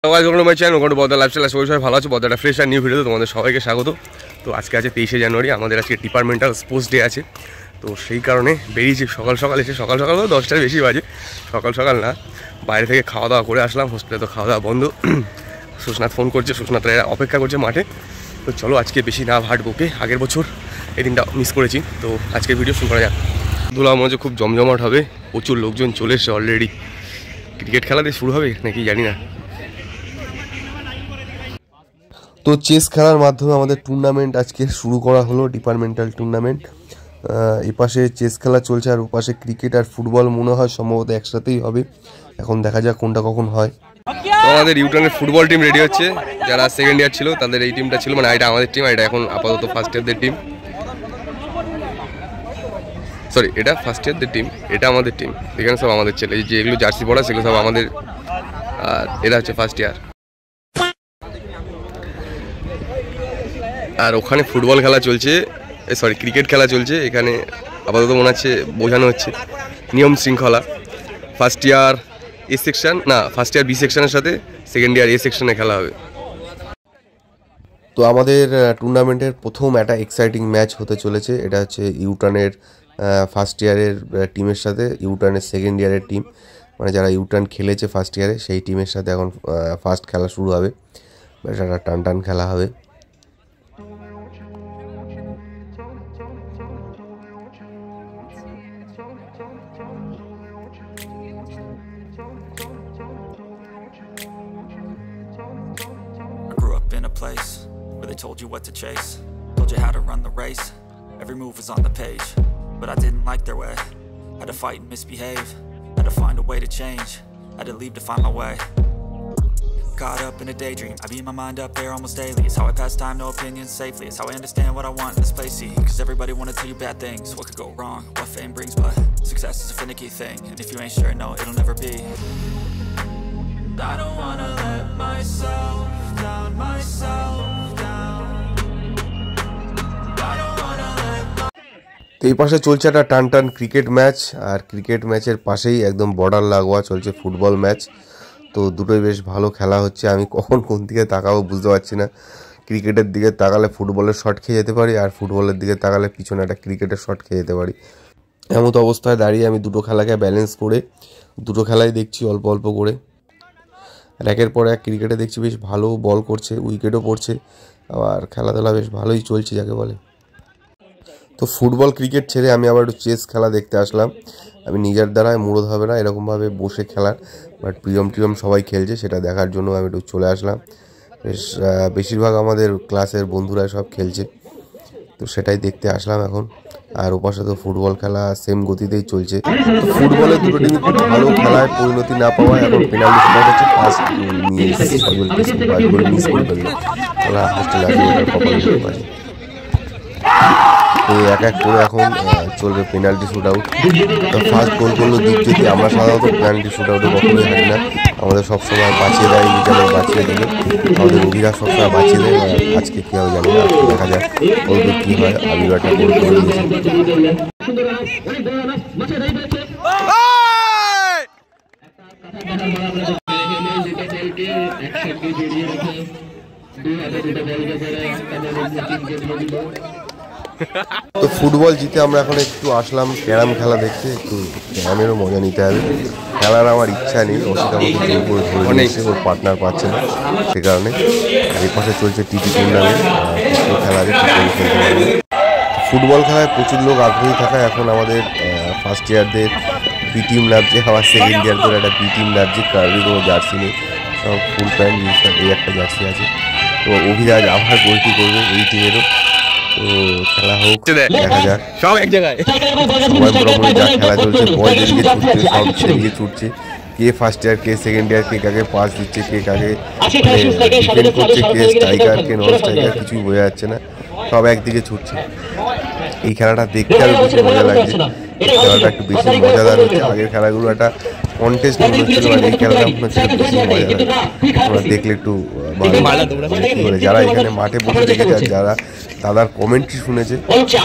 সবাই ভালো আছে। বদাটা ফ্রেশ আর নিউ ভিডিওতে তোমাদের সবাইকে স্বাগত। তো আজকে আছে 23শে জানুয়ারি, আমাদের আজকে ডিপার্টমেন্টাল স্পোর্টস ডে আছে। তো সেই কারণে বেরিয়েছি সকাল সকাল এসে, সকাল সকাল 10টার বেশি বাজে, সকাল সকাল না, বাইরে থেকে খাওয়া দাওয়া করে আসলাম। হোস্টেলে তো খাওয়া দাওয়া বন্ধ। সুস্নাথ ফোন করছে, সুস্নাথ অপেক্ষা করছে মাঠে। তো চলো আজকে বেশি না ভাট বকে, আগের বছর এই দিনটা মিস করেছি। তো আজকের ভিডিও শুরু করা যাক। ধুলা মঞ্চে খুব জমজমাট হবে, প্রচুর লোকজন চলে এসছে অলরেডি। ক্রিকেট খেলা দিয়ে শুরু হবে নাকি জানি না। তো চেস খেলার মাধ্যমে আমাদের টুর্নামেন্ট আজকে শুরু করা হলো, ডিপার্টমেন্টাল টুর্নামেন্ট। এপাশে চেস খেলা চলছে আর ওপাশে ক্রিকেট আর ফুটবল মনে হয় সম্ভবত একসাথেই হবে। এখন দেখা যাক কোনটা কখন হয়। তো আমাদের ইউটার্নের ফুটবল টিম রেডি হচ্ছে। যারা সেকেন্ড ইয়ার ছিল তাদের এই টিমটা ছিল, মানে এটা আমাদের টিম, এটা এখন আপাতত ফার্স্ট ইয়ারদের টিম। সরি, এটা ফার্স্ট ইয়ারদের টিম, এটা আমাদের টিম। এখানে সব আমাদের ছেলে, এই যে এগুলো জার্সি পড়া সেগুলো সব আমাদের, আর এরা হচ্ছে ফার্স্ট ইয়ার। আর ওখানে ফুটবল খেলা চলছে, সরি ক্রিকেট খেলা চলছে। এখানে আপাতত মনে হচ্ছে বোঝানো হচ্ছে নিয়ম শৃঙ্খলা। ফার্স্ট ইয়ার এ সেকশন, না ফার্স্ট ইয়ার বি সেকশনের সাথে সেকেন্ড ইয়ার এ সেকশনে খেলা হবে। তো আমাদের টুর্নামেন্টের প্রথম একটা এক্সাইটিং ম্যাচ হতে চলেছে। এটা হচ্ছে ইউটার্নের ফার্স্ট ইয়ারের টিমের সাথে ইউটার্নের সেকেন্ড ইয়ারের টিম, মানে যারা ইউটার্ন খেলেছে ফার্স্ট ইয়ারে সেই টিমের সাথে এখন ফার্স্ট খেলা শুরু হবে। এটা একটা টান টান খেলা হবে। Place where they told you what to chase, told you how to run the race, every move was on the page, but I didn't like their way. Had to fight and misbehave, had to find a way to change, had to leave to find my way. Caught up in a daydream, I beat my mind up there almost daily. It's how I pass time, no opinions safely. It's how I understand what I want in this place, see. Cause everybody wanna tell you bad things, what could go wrong, what fame brings. But success is a finicky thing, and if you ain't sure, no, it'll never be. I don't wanna let myself down, তো এই পাশে চলছে একটা টান টান cricket match, আর cricket ম্যাচের পাশেই একদম বর্ডার লাগোয়া চলছে ফুটবল ম্যাচ। তো দুটোই বেশ ভালো খেলা হচ্ছে। আমি কখন কোন দিকে তাকাবো বুঝতে পারছি না। ক্রিকেটের দিকে তাকালে ফুটবলের শট খেয়ে যেতে পারি, আর ফুটবলের দিকে তাকালে পিছনে একটা ক্রিকেটের শট খেয়ে যেতে পারি। এমন অবস্থায় দাঁড়িয়ে আমি দুটো খেলাকে ব্যালেন্স করে দুটো খেলাই দেখছি অল্প অল্প করে। আর একের পর এক ক্রিকেটে দেখছি বেশ ভালো বল করছে, উইকেটও পড়ছে, আবার খেলাধুলা বেশ ভালোই চলছে যাকে বলে। তো ফুটবল ক্রিকেট ছেড়ে আমি আবার একটু চেস খেলা দেখতে আসলাম। আমি নিজের দ্বারায় মুরদ হবে না এরকমভাবে বসে খেলার, বাট প্রিয়ম সবাই খেলছে সেটা দেখার জন্য আমি একটু চলে আসলাম। বেশ বেশিরভাগ আমাদের ক্লাসের বন্ধুরা সব খেলছে, তো সেটাই দেখতে আসলাম এখন। আর ওপাশে তো ফুটবল খেলা সেম গতিতেই চলছে। ফুটবলের দুটো টিম খুব ভালো খেলায় পরিণতি না পাওয়ায় এখন পেনাল্টি শুট হচ্ছে। ফার্স্ট নিয়ে এসেছে সজল মিস করে ফেললো। খেলা হোস্টেল আছে, ওটার কপালে লেগে পারে। তো এক এক করে এখন চলবে পেনাল্টি শুট আউট। তো ফার্স্ট গোল করলো দীপজ্যোতি। আমরা সাধারণত পেনাল্টি শুট আউটে কখনোই হারি না, আমাদের সবসময় বাঁচিয়ে দেয়, নিজেদের বাঁচিয়ে দিলে আমাদের অভিরা সবসময় বাঁচিয়ে দেয়। আজকে কী হবে জানি না, দেখা যাক গোলটা কী হয়। আবির একটা গোল করে দিয়েছে। তো ফুটবল জিতে আমরা এখন একটু আসলাম ক্যারাম খেলা দেখতে। একটু ক্যারামেরও মজা নিতে হবে। খেলার আমার ইচ্ছা নেই, অসুবিধা আমাকে জোর করে ধরে নিয়েছে, ওর পার্টনার পাচ্ছে না সে কারণে। আর এই পাশে চলছে টিটি টুর্নামেন্ট, খেলা আছে, খেলতে পারবে। ফুটবল খেলায় প্রচুর লোক আগ্রহী থাকায় এখন আমাদের ফার্স্ট ইয়ারদের বি টিম নামছে, আবার সেকেন্ড ইয়ারদের একটা বি টিম নামছে। কারোরই কোনো জার্সি নেই, সব ফুল প্যান্ট এই একটা জার্সি আছে। তো অভিরাজ আবার গোলটি করবে এই টিমেরও। তো খেলা হোক, দেখা যাক। সব এক জায়গায় সবাই মোটামুটি যা খেলা চলছে, বল যেদিকে ছুটছে সব সেদিকে ছুটছে। কে ফার্স্ট ইয়ার, কে সেকেন্ড ইয়ার, কে কাকে পাস দিচ্ছে, কে কাকে ডিফেন্ড করছে, কে স্ট্রাইকার, কে নন স্ট্রাইকার, কিছুই বোঝা যাচ্ছে না, সব একদিকে ছুটছে। এই খেলাটা দেখতে আরো বেশি মজা লাগছে, খেলাটা একটু বেশি মজাদার হচ্ছে। আগের খেলাগুলো একটা কন্টেস্ট মনে হচ্ছিল, আর এই খেলাটা মনে হচ্ছে বেশি মজাদার। তোমরা দেখলে একটু ভালো, যারা এখানে মাঠে বসে দেখেছে আর যারা দাদার কমেন্ট্রি শুনেছে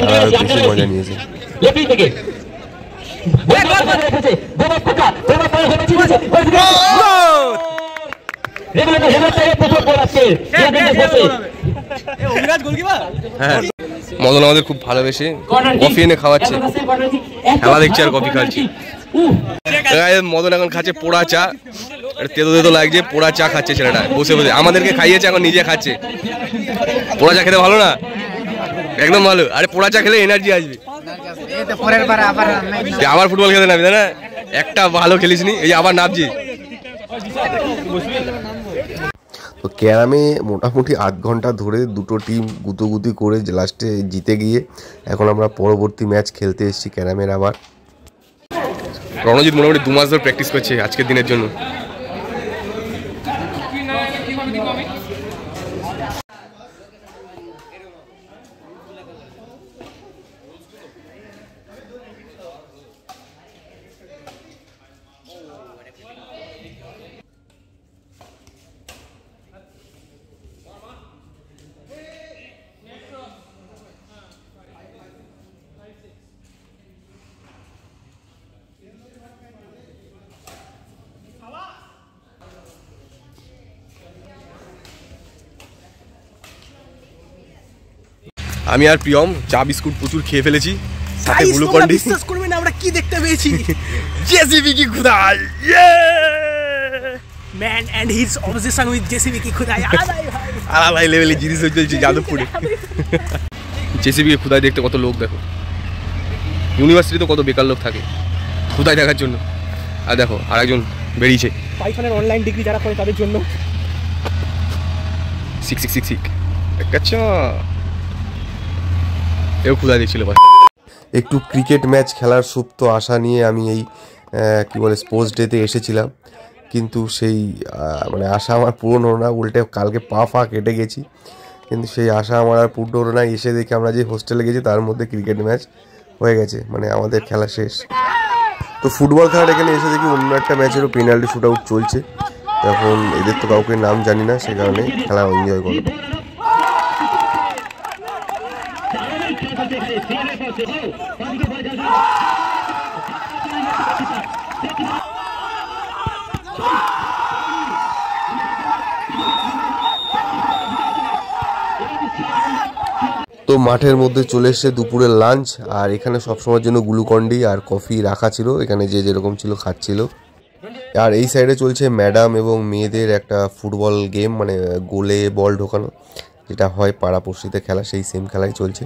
তারা আরো বেশি মজা নিয়েছে। মদন আমাদের খুব ভালোবেসে কফি এনে খাওয়াচ্ছে, খেলা দেখছি আর কফি খাচ্ছি। মদন এখন খাচ্ছে পোড়া চা, তেতো তেতো লাগছে, পোড়া চা খাচ্ছে ছেলেটা বসে বসে। আমাদেরকে খাইয়েছে, এখন নিজে খাচ্ছে। পোড়া চা খেতে ভালো না? একদম ভালো। আরে পোড়া চা খেলে এনার্জি আসবে। আবার ফুটবল খেতে নামবি তাই না? একটা ভালো খেলিস নি, এই আবার নামছি। তো ক্যারামে মোটামুটি 8 ঘন্টা ধরে দুটো টিম গুতোগুতি করে লাস্টে জিতে গিয়ে এখন আমরা পরবর্তী ম্যাচ খেলতে এসেছি ক্যারামের। আবার রণজিৎ মোটামুটি 2 মাস ধরে প্র্যাকটিস করছে আজকের দিনের জন্য। আমি আর প্রিয়ম চা বিস্কুট প্রচুর খেয়ে ফেলেছি, সাথে গ্লুকন ডি। বিশ্বাস করবেন না আমরা কি দেখতে পেয়েছি? জেসিবি কি খুদাই, man and his obsession with JCB কি খুদাই আলাদা লেভেলে জিনিস চলছে যাদবপুরে। জেসিবি কি খুদাই দেখতে কত লোক দেখো, ইউনিভার্সিটিতে কত বেকার লোক থাকে খুদাই দেখার জন্য। আর দেখো আরেকজন বেরিয়েছে পাইথনের অনলাইন ডিগ্রি যারা করে তাদের জন্য। শিখ শিখ শিখ শিখ আচ্ছা এও খুদা দিচ্ছিল। একটু ক্রিকেট ম্যাচ খেলার সুপ্ত আশা নিয়ে আমি এই কি বলে স্পোর্টস ডেতে এসেছিলাম, কিন্তু সেই মানে আশা আমার পূরণ হলো না। উল্টে কালকে পা কেটে গেছি, কিন্তু সেই আশা আমার আর পূর্ণ হলো না। এসে দেখি আমরা যে হোস্টেলে গেছি তার মধ্যে ক্রিকেট ম্যাচ হয়ে গেছে, মানে আমাদের খেলা শেষ। তো ফুটবল খেলার এখানে এসে দেখি অন্য একটা ম্যাচেরও পেনাল্টি শুট আউট চলছে। এখন এদের তো কাউকে নাম জানি না, সে কারণে খেলা এনজয় করো। তো মাঠের মধ্যে চলে এসছে দুপুরের লাঞ্চ, আর এখানে সবসময়ের জন্য গ্লুকন ডি আর কফি রাখা ছিল, এখানে যে যেরকম ছিল খাচ্ছিল। আর এই সাইডে চলছে ম্যাডাম এবং মেয়েদের একটা ফুটবল গেম, মানে গোলে বল ঢোকানো, যেটা হয় পাড়াপড়শিতে খেলা, সেই সেম খেলাই চলছে।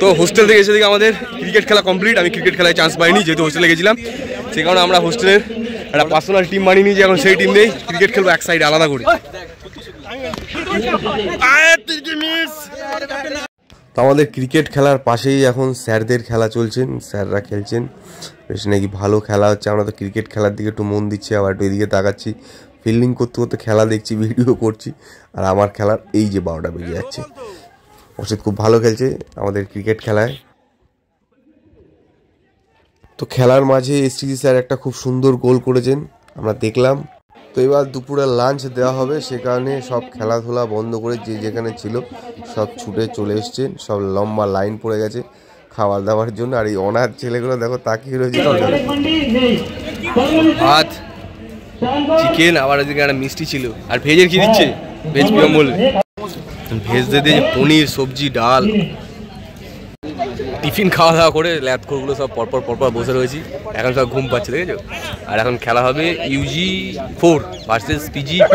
তো হোস্টেল থেকে এসে দেখি আমাদের ক্রিকেট খেলা কমপ্লিট। আমি ক্রিকেট খেলায় চান্স পাইনি, যেহেতু হোস্টেলে গেছিলাম। সেই কারণে আমরা হোস্টেলের একটা পার্সোনাল টিম বানিয়ে নিয়েছি, এখন সেই টিম নেই, ক্রিকেট খেলবো এক সাইডে আলাদা করে। তো আমাদের ক্রিকেট খেলার পাশেই এখন স্যারদের খেলা চলছেন, স্যাররা খেলছেন, বেশ নাকি ভালো খেলা হচ্ছে। আমরা তো ক্রিকেট খেলার দিকে একটু মন দিচ্ছি, আবার একটু এদিকে তাকাচ্ছি, ফিল্ডিং করতে করতে খেলা দেখছি, ভিডিও করছি। আর আমার খেলার এই যে 12টা বেজে যাচ্ছে। অসিত খুব ভালো খেলছে আমাদের ক্রিকেট খেলায়। তো খেলার মাঝে এসটিজি স্যার একটা খুব সুন্দর গোল করেছেন, আমরা দেখলাম। তো এবার দুপুরে লাঞ্চ দেওয়া হবে, সে কারণে সব খেলাধুলা বন্ধ করে যে যেখানে ছিল সব ছুটে চলে এসছেন, সব লম্বা লাইন পড়ে গেছে খাবার দাবার জন্য। আর এই অনাথ ছেলেগুলো দেখো তাকিয়ে রয়েছে। ভাত, চিকেন, আবার ওদিকে একটা মিষ্টি ছিল। আর ভেজের কি দিচ্ছে? ভেজ পিয়ম বলে ভেজ দিয়ে দিয়ে পনির, সবজি, ডাল। টিফিন খাওয়া দাওয়া করে ল্যাপগুলো সব পরপর বসে রয়েছি। এখন সব ঘুম পাচ্ছে, দেখেছো? আর এখন খেলা হবে UG4 ভার্সেস PG2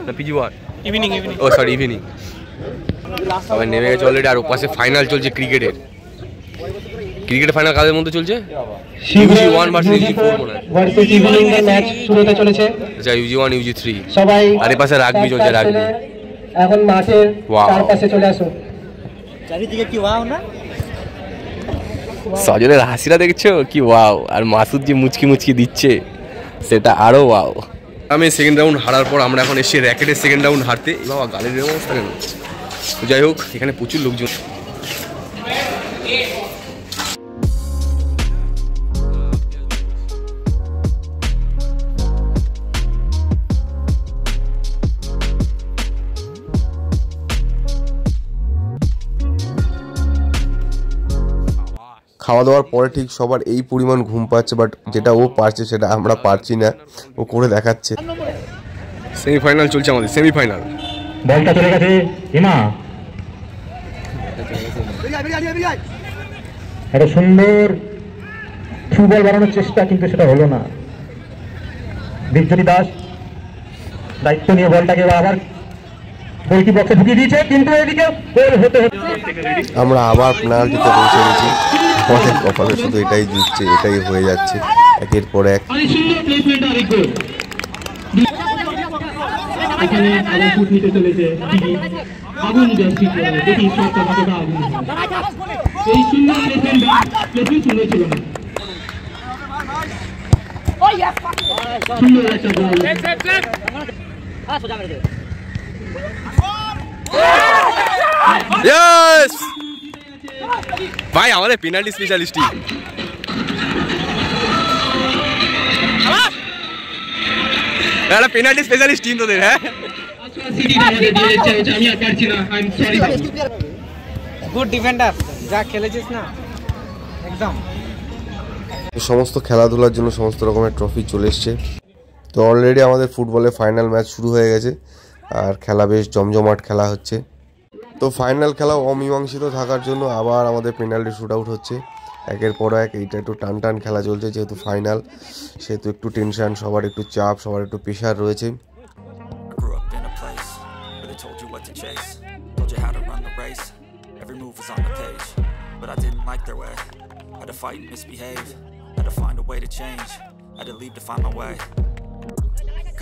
না PG1, ইভিনিং। ও সরি, ইভিনিং। সবাই নেমে গেছে অলরেডি। আর ওপাশে ফাইনাল চলছে ক্রিকেটের ফাইনাল কাদের মধ্যে চলছে? UG1 ভার্সেস UG4 মনে হয়। ভার্সেস ইভিনিং এর ম্যাচ শুরু হতে চলেছে। আচ্ছা, UG1 UG3 সবাই। আর এই পাশে রাগবি চলছে, রাগবি। এখন মাঠের চারপাশে চলে আসুন। চারিদিকে কি ওয়াও না? সজলের হাসিটা দেখছো কি ওয়াও, আর মাসুদ যে মুচকি দিচ্ছে সেটা আরো ওয়াও। আমি সেকেন্ড রাউন্ড হারার পর আমরা এখন এসে র্যাকেটের সেকেন্ড রাউন্ড হারতে। বাবা গালের অবস্থা কেন? যাই হোক, এখানে প্রচুর লোকজন। খাওয়া দাওয়ার পরে ঠিক সবার এই পরিমাণ ঘুম পাচ্ছে, বাট যেটা ও পারছে সেটা আমরা পারছি না, ও করে দেখাচ্ছে। সেমিফাইনাল চলছে আমাদের, সেমিফাইনাল। বলটা চলে গেছে হিমা, একটা সুন্দর ফুটবল বানানোর চেষ্টা, কিন্তু সেটা হলো না। দীপজ্যোতি দাস দায়িত্ব নিয়ে বলটাকে আবার গোলকি বক্সে ঢুকিয়ে দিয়েছে, কিন্তু এদিকে গোল হতে হতে আমরা আবার পেনাল্টিতে পৌঁছে গেছি। অনেক কপালে শুধু এটাই জুটছে, এটাই হয়ে যাচ্ছে একের পর এক। এখানে আবার ফুট নিতে চলেছে আগুন দেখি আগুন। এই সুন্দর প্লেসমেন্ট সুন্দর ছিল না, সুন্দর একটা গোল। ইয়েস ভাই, আমাদের পেনাল্টি স্পেশালিস্ট। একটা পেনাল্টি স্পেশালিস্ট টিম তোদের। হ্যাঁ, গুড ডিফেন্ডার, যা খেলেছিস না একদম। সমস্ত খেলাধুলার জন্য সমস্ত রকমের ট্রফি চলে এসছে। তো অলরেডি আমাদের ফুটবলে ফাইনাল ম্যাচ শুরু হয়ে গেছে, আর খেলা বেশ জমজমাট খেলা হচ্ছে। তো ফাইনাল খেলা অমীমাংসিত থাকার জন্য আবার আমাদের পেনাল্টি শুট আউট হচ্ছে একের পর এক। এইটা একটু টান টান খেলা চলছে, যেহেতু ফাইনাল সেহেতু একটু টেনশন, সবার একটু চাপ, সবার একটু প্রেশার রয়েছে।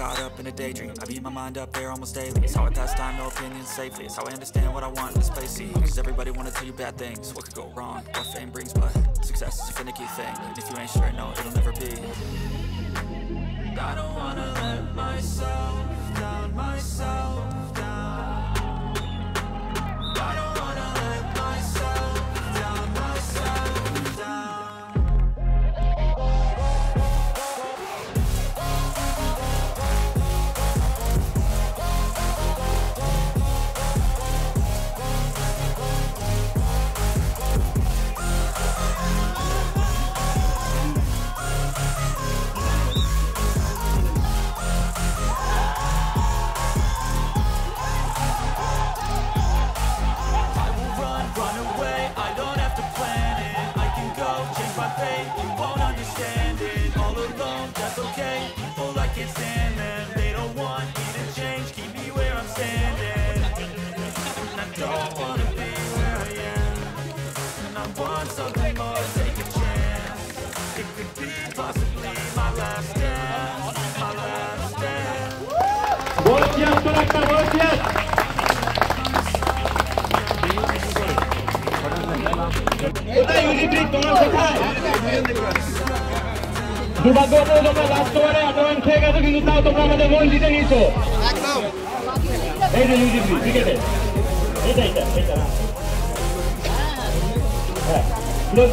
Caught up in a daydream, I beat my mind up there almost daily. It's how I pass time, no opinions safely. It's how I understand what I want in this place. See, cause everybody wanna tell you bad things. What could go wrong, what fame brings, but success is a finicky thing. And if you ain't sure, no, it'll never be. I don't wanna let myself down, myself down. I don't wanna let myself down, myself down. তোমরা last ওভারে 8 run খেয়ে গেছো, কিন্তু তাও তোমরা আমাদের মন জিতে নিয়েছো। এই যে ইউজিপি ক্রিকেটে হ্যাঁ,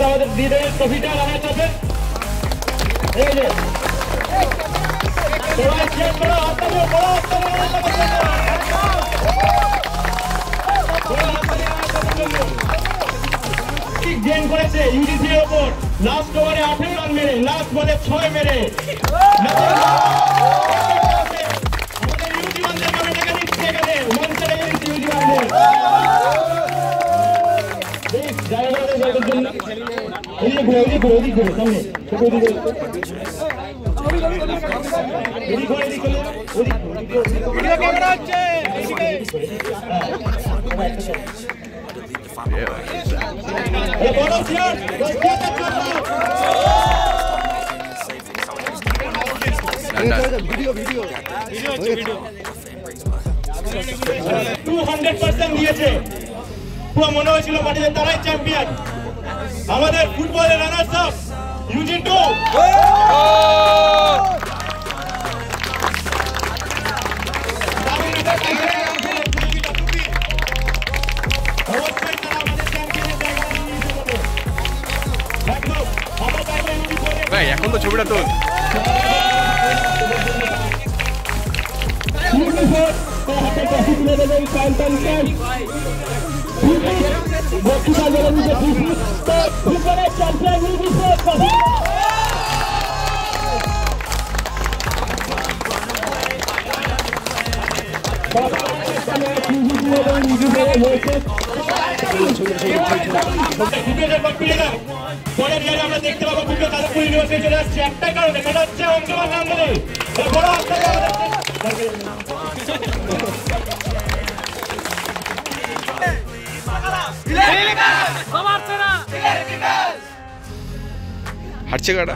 আমাদের দিয়ে দেবে ট্রফিটা আমার সাথে। এই যে সবাই চেক করো, গেম করেছে ইউজিপির ওপর। লাস্ট ওভারে 18 রান মেরে, লাস্ট বলে 6 মেরে আমাদের ইউজিমানদের নামে টাকা দিচ্ছে। এখানে মঞ্চে লেগে দিচ্ছে ইউজিমানদের। দিয়েছে, পুরো মনে হয়েছিল মাটিতে তারাই চ্যাম্পিয়ন। আমাদের ফুটবলের রানার্স আপ ইউজিন 2। এখন তো ছবিটা তোর চ্যাম্পিয়ন পরের ইয়ারে আমরা দেখতে পাবো দুটো যাদবপুর ইউনিভার্সিটি চলে আসছে একটাই কারণে, সেটা হচ্ছে অংশগ্রহণ আন্দোলনে বড় হাঁটছে কাটা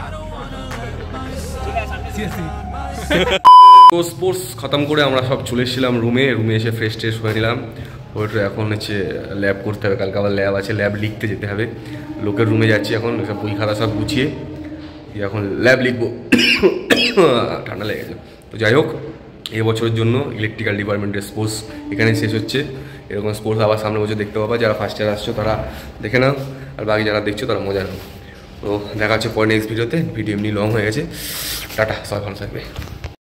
তো স্পোর্টস খতম করে আমরা সব চলে এসেছিলাম রুমে এসে ফ্রেশ ট্রেশ হয়ে নিলাম। ওইটা এখন হচ্ছে ল্যাব করতে হবে, কালকে আবার ল্যাব আছে, ল্যাব লিখতে যেতে হবে। লোকের রুমে যাচ্ছি এখন, সব বই খাতা সব গুছিয়ে এখন ল্যাব লিখবো। ঠান্ডা লেগে গেছে। তো যাই হোক, এবছরের জন্য ইলেকট্রিক্যাল ডিপার্টমেন্টের স্পোর্টস এখানে শেষ হচ্ছে। এরকম স্পোর্টস আবার সামনে বছর দেখতে পাবা। যারা ফার্স্ট ইয়ার আসছো তারা দেখে নাও, আর বাকি যারা দেখছো তারা মজা নাও। তো দেখা হচ্ছে পরে নেক্সট ভিডিওতে। ভিডিও এমনি লং হয়ে গেছে। টাটা, সবাই ভালো থাকবে।